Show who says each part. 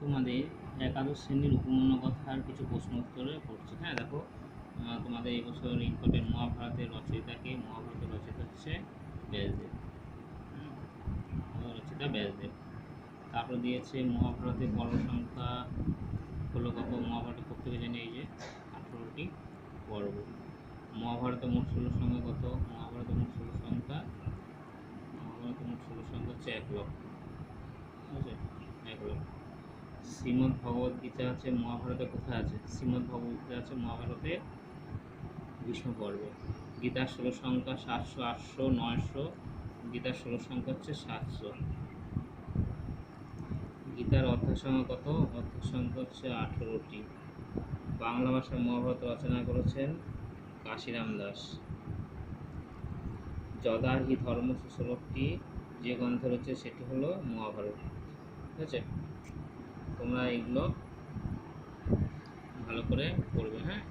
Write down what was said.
Speaker 1: তোমাদের একাদশ শ্রেণীর উপমন্য কথার কিছু প্রশ্ন উত্তরে পড়ছি। হ্যাঁ, দেখো তোমাদের এই বছর ইম্পর্টেন্ট মহাভারতের রচয়িতাকে, মহাভারতের রচয়িতা হচ্ছে ব্যাসদেব। রচয়িতা ব্যাসদেব। তারপর দিয়েছে মহাভারতের পর্ব সংখ্যা হলো কত? মহাভারতের প্রত্যেকে জানি এই যে 18টি পর্ব। মহাভারতের মোট ষোলো সংখ্যা কত? মহাভারতের মোট ষোলো সংখ্যা হচ্ছে 1 লক্ষ। ঠিক আছে, 1 লক্ষ। শ্রীমদ্ ভগবদ গীতা আছে মহাভারতে কোথায় আছে? শ্রীমদ্ ভগবদ গীতা আছে মহাভারতে ভীষ্ম পর্বে। গীতার ষোলো সংখ্যা 700, 800, 900। গীতার ষোলো সংখ্যা হচ্ছে 700। গীতার অধ্যায় সংখ্যা কত? অধ্যায় সংখ্যা হচ্ছে 18টি। বাংলা ভাষায় মহাভারত রচনা করেছেন কাশিরাম দাস। যদা হি ধর্মসু শ্লোকটি যে গ্রন্থ রয়েছে সেটি হলো মহাভারত। ঠিক আছে, তোমরা এগুলো ভালো করে পড়বে। হ্যাঁ।